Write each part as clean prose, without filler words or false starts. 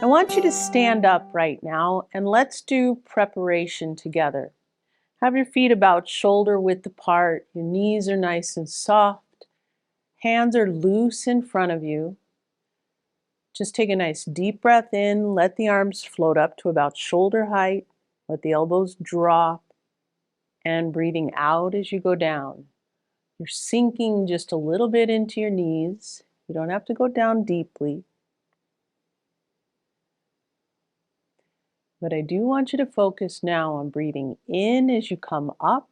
I want you to stand up right now and let's do preparation together. Have your feet about shoulder width apart, your knees are nice and soft, hands are loose in front of you. Just take a nice deep breath in, let the arms float up to about shoulder height, let the elbows drop, and breathing out as you go down. You're sinking just a little bit into your knees. You don't have to go down deeply. But I do want you to focus now on breathing in as you come up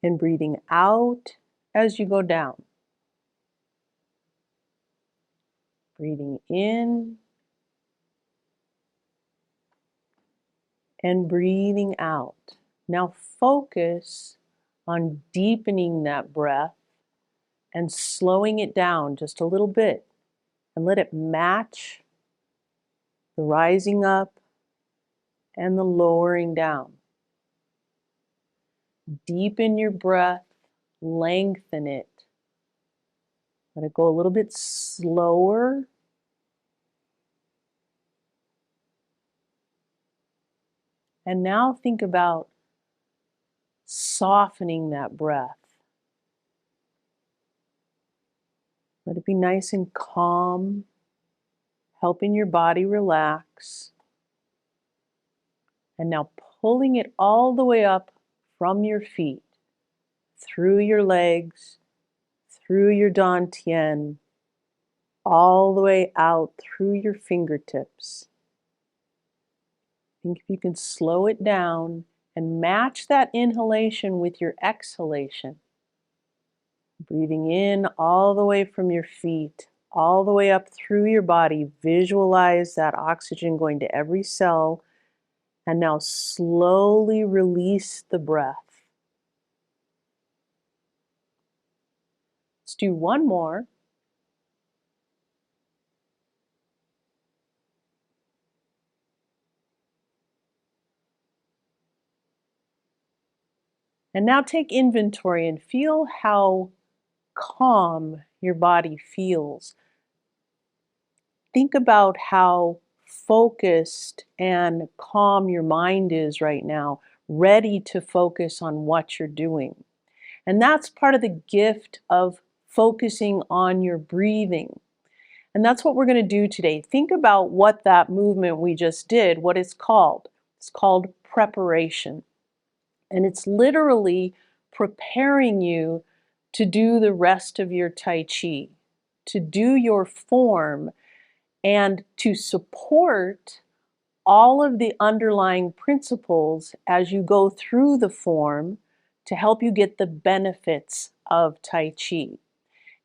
and breathing out as you go down. Breathing in and breathing out. Now focus on deepening that breath and slowing it down just a little bit and let it match the rising up and the lowering down. Deepen your breath, lengthen it. Let it go a little bit slower. And now think about softening that breath. Let it be nice and calm, helping your body relax. And now pulling it all the way up from your feet, through your legs, through your Dantian, all the way out through your fingertips. Think if you can slow it down and match that inhalation with your exhalation. Breathing in all the way from your feet, all the way up through your body. Visualize that oxygen going to every cell. And now slowly release the breath. Let's do one more. And now take inventory and feel how calm your body feels. Think about how focused and calm your mind is right now, ready to focus on what you're doing. And that's part of the gift of focusing on your breathing. And that's what we're going to do today. Think about what that movement we just did, what it's called. It's called preparation. And it's literally preparing you to do the rest of your Tai Chi, to do your form, and to support all of the underlying principles as you go through the form to help you get the benefits of Tai Chi.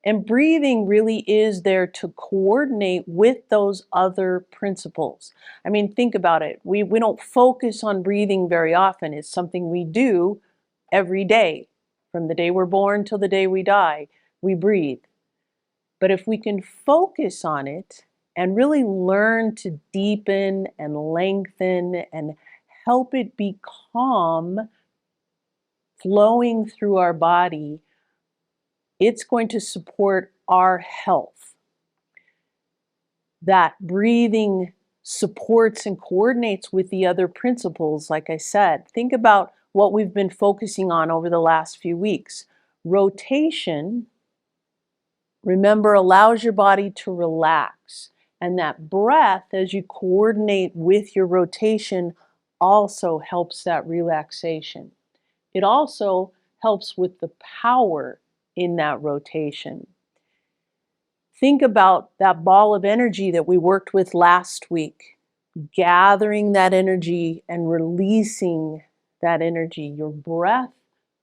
And breathing really is there to coordinate with those other principles. I mean, think about it. We don't focus on breathing very often. It's something we do every day. From the day we're born till the day we die, we breathe. But if we can focus on it and really learn to deepen and lengthen and help it be calm, flowing through our body, it's going to support our health. That breathing supports and coordinates with the other principles, like I said. Think about what we've been focusing on over the last few weeks. Rotation, remember, allows your body to relax. And that breath, as you coordinate with your rotation, also helps that relaxation. It also helps with the power in that rotation. Think about that ball of energy that we worked with last week, gathering that energy and releasing that energy. Your breath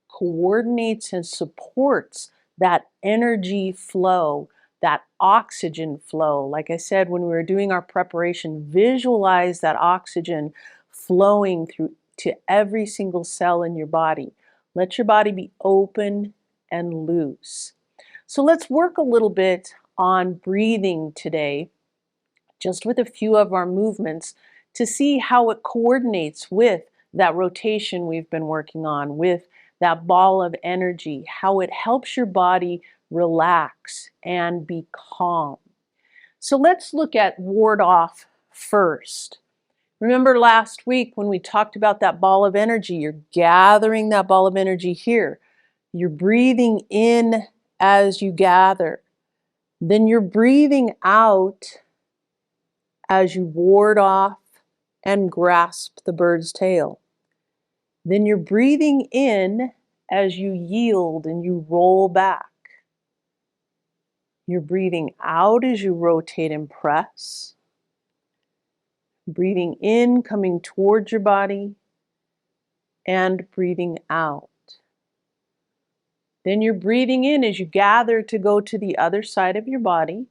coordinates and supports that energy flow, that oxygen flow. Like I said, when we were doing our preparation, visualize that oxygen flowing through to every single cell in your body. Let your body be open and loose. So let's work a little bit on breathing today, just with a few of our movements, to see how it coordinates with that rotation we've been working on, with that ball of energy, how it helps your body relax and be calm. So let's look at ward off first. Remember last week when we talked about that ball of energy, you're gathering that ball of energy here. You're breathing in as you gather. Then you're breathing out as you ward off and grasp the bird's tail. Then you're breathing in as you yield and you roll back. You're breathing out as you rotate and press. Breathing in, coming towards your body, and breathing out. Then you're breathing in as you gather to go to the other side of your body.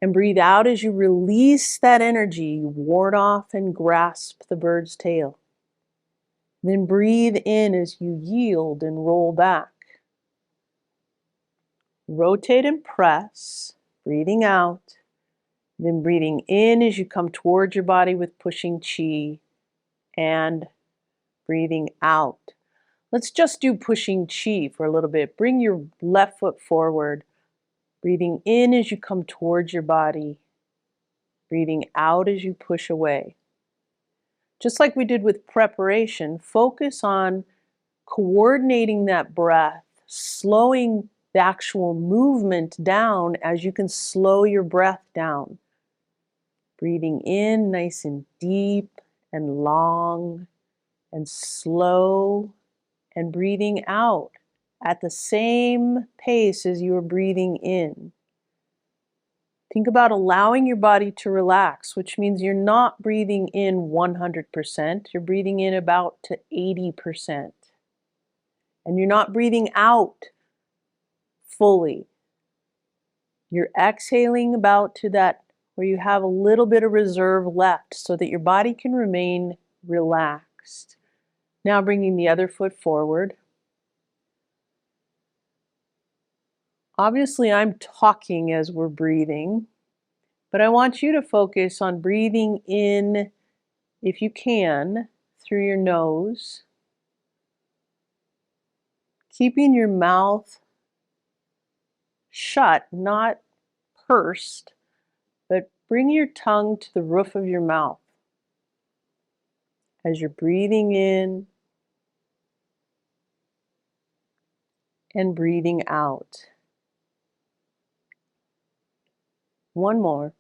And breathe out as you release that energy, you ward off and grasp the bird's tail. Then breathe in as you yield and roll back. Rotate and press, breathing out. Then breathing in as you come towards your body with pushing chi, and breathing out. Let's just do pushing chi for a little bit. Bring your left foot forward. Breathing in as you come towards your body. Breathing out as you push away. Just like we did with preparation, focus on coordinating that breath, slowing the actual movement down as you can slow your breath down. Breathing in nice and deep and long and slow, and breathing out at the same pace as you are breathing in. Think about allowing your body to relax, which means you're not breathing in 100%, you're breathing in about to 80%. And you're not breathing out fully. You're exhaling about to that where you have a little bit of reserve left so that your body can remain relaxed. Now bringing the other foot forward. Obviously, I'm talking as we're breathing, but I want you to focus on breathing in, if you can, through your nose, keeping your mouth shut, not pursed, but bring your tongue to the roof of your mouth as you're breathing in and breathing out. One more.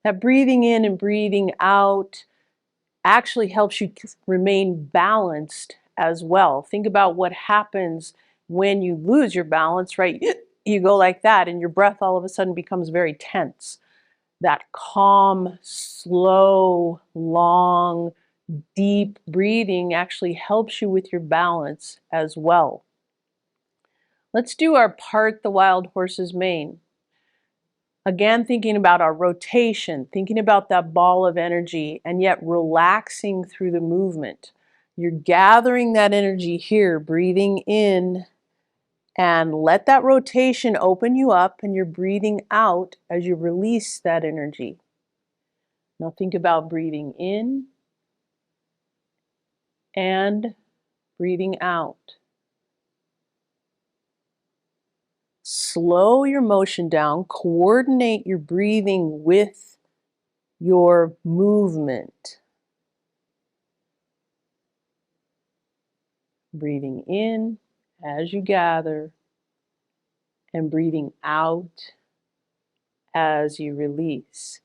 That breathing in and breathing out actually helps you remain balanced as well. Think about what happens when you lose your balance, right? You go like that and your breath all of a sudden becomes very tense. That calm, slow, long, deep breathing actually helps you with your balance as well. Let's do our part the wild horse's mane. Again, thinking about our rotation, thinking about that ball of energy, and yet relaxing through the movement. You're gathering that energy here, breathing in, and let that rotation open you up, and you're breathing out as you release that energy. Now think about breathing in and breathing out. Slow your motion down, coordinate your breathing with your movement. Breathing in as you gather and breathing out as you release.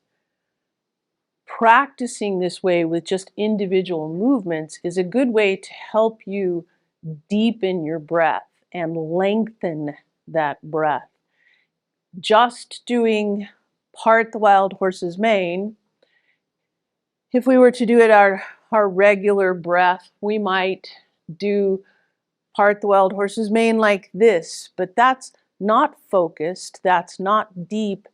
Practicing this way with just individual movements is a good way to help you deepen your breath and lengthen that breath. Just doing part the wild horse's mane, if we were to do it our regular breath, we might do part the wild horse's mane like this, but that's not focused, that's not deep,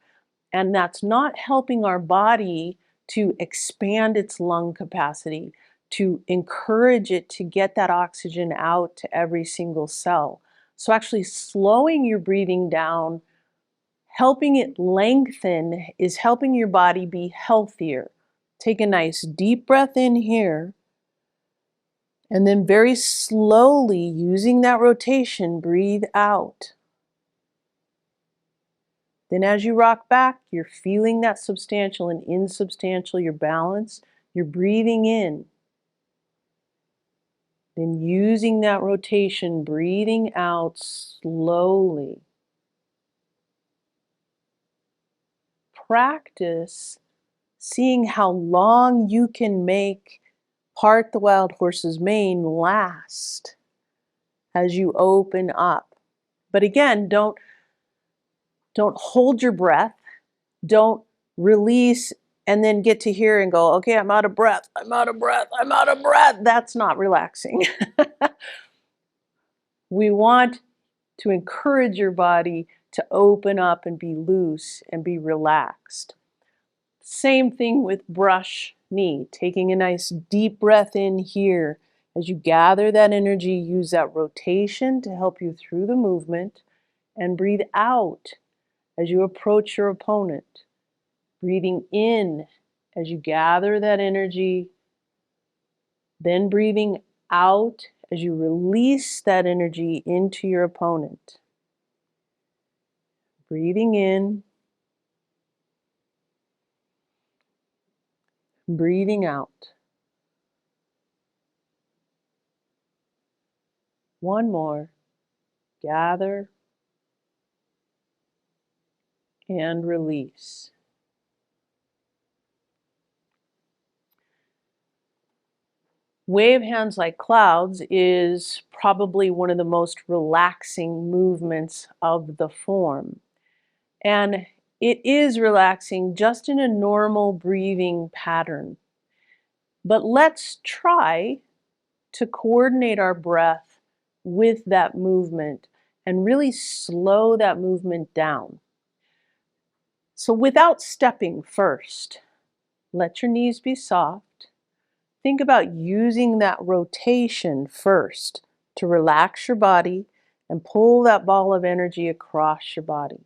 and that's not helping our body to expand its lung capacity, to encourage it to get that oxygen out to every single cell. So actually slowing your breathing down, helping it lengthen, is helping your body be healthier. Take a nice deep breath in here And then very slowly, using that rotation, breathe out. Then as you rock back, you're feeling that substantial and insubstantial, your balance. You're breathing in. Then using that rotation, breathing out slowly. Practice seeing how long you can make Part the Wild Horse's Mane last as you open up. But again, don't hold your breath. Don't release and then get to here and go, okay, I'm out of breath, I'm out of breath, I'm out of breath. That's not relaxing. We want to encourage your body to open up and be loose and be relaxed. Same thing with brush knee, taking a nice deep breath in here. As you gather that energy, use that rotation to help you through the movement, and breathe out as you approach your opponent. Breathing in as you gather that energy, then breathing out as you release that energy into your opponent. Breathing in, breathing out. One more. Gather and release. Wave hands like clouds is probably one of the most relaxing movements of the form. And it is relaxing just in a normal breathing pattern. But let's try to coordinate our breath with that movement and really slow that movement down. So without stepping first, let your knees be soft. Think about using that rotation first to relax your body and pull that ball of energy across your body.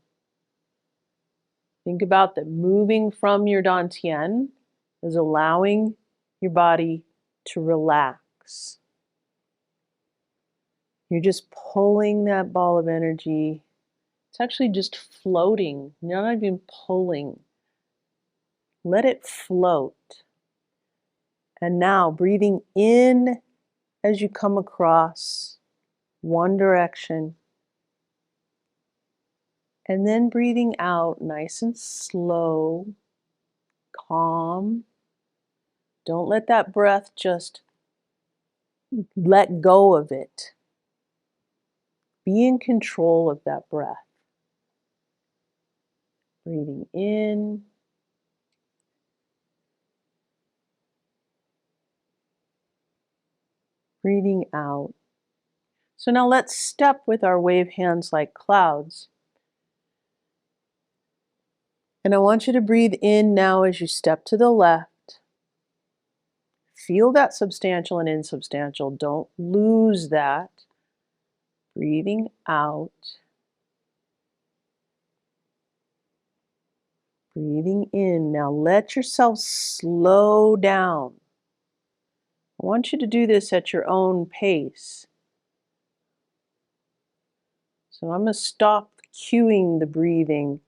Think about that moving from your Dantian is allowing your body to relax. You're just pulling that ball of energy. It's actually just floating, not even pulling. Let it float. And now breathing in as you come across one direction. And then breathing out nice and slow, calm. Don't let that breath just let go of it. Be in control of that breath. Breathing in. Breathing out. So now let's step with our wave hands like clouds. And I want you to breathe in now as you step to the left. Feel that substantial and insubstantial. Don't lose that. Breathing out. Breathing in. Now let yourself slow down. I want you to do this at your own pace. So I'm going to stop cueing the breathing,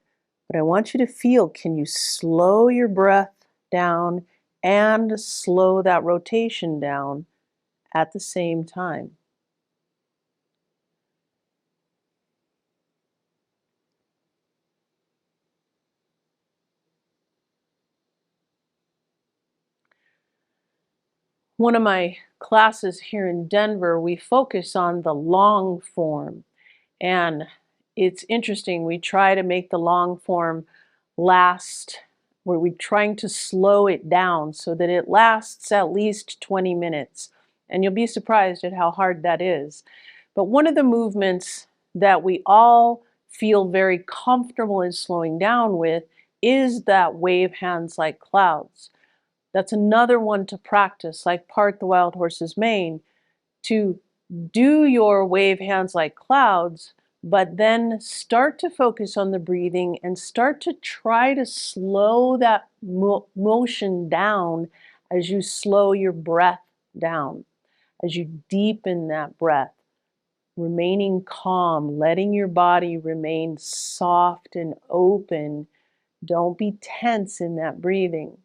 but I want you to feel, can you slow your breath down and slow that rotation down at the same time? One of my classes here in Denver, we focus on the long form. And it's interesting, we try to make the long form last, where we're trying to slow it down so that it lasts at least 20 minutes. And you'll be surprised at how hard that is. But one of the movements that we all feel very comfortable in slowing down with is that wave hands like clouds. That's another one to practice, like Part the Wild Horse's Mane, to do your wave hands like clouds, but then start to focus on the breathing and start to try to slow that motion down as you slow your breath down. as you deepen that breath, remaining calm, letting your body remain soft and open. Don't be tense in that breathing.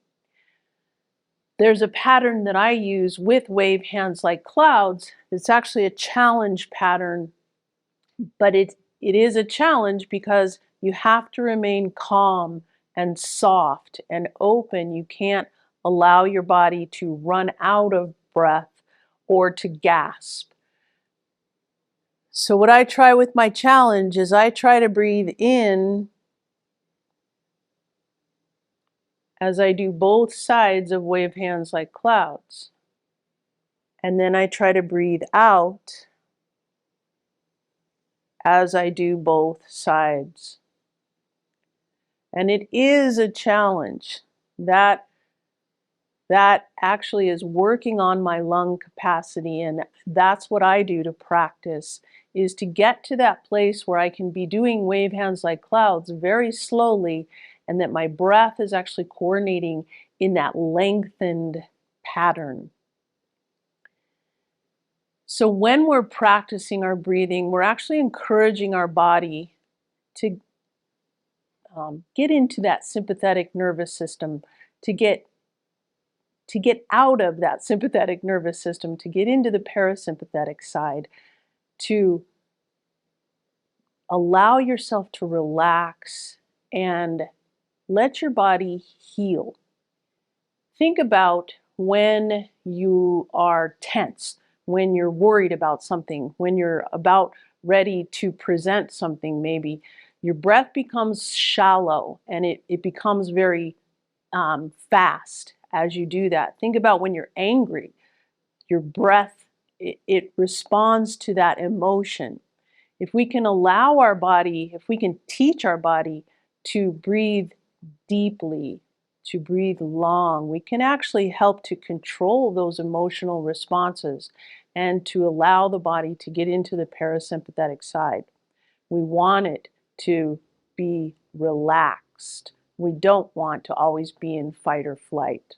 There's a pattern that I use with wave hands like clouds. It's actually a challenge pattern, but it is a challenge because you have to remain calm and soft and open. You can't allow your body to run out of breath or to gasp. So what I try with my challenge is I try to breathe in as I do both sides of wave hands like clouds. And then I try to breathe out as I do both sides. And it is a challenge. That actually is working on my lung capacity, and that's what I do to practice, is to get to that place where I can be doing wave hands like clouds very slowly, and that my breath is actually coordinating in that lengthened pattern. So when we're practicing our breathing, we're actually encouraging our body to get into that sympathetic nervous system, to get out of that sympathetic nervous system, to get into the parasympathetic side, to allow yourself to relax and let your body heal. Think about when you are tense, when you're worried about something, when you're about ready to present something, maybe your breath becomes shallow and it becomes very fast as you do that. Think about when you're angry, your breath, it responds to that emotion. If we can allow our body, if we can teach our body to breathe deeply, to breathe long, we can actually help to control those emotional responses and to allow the body to get into the parasympathetic side. We want it to be relaxed. We don't want to always be in fight or flight.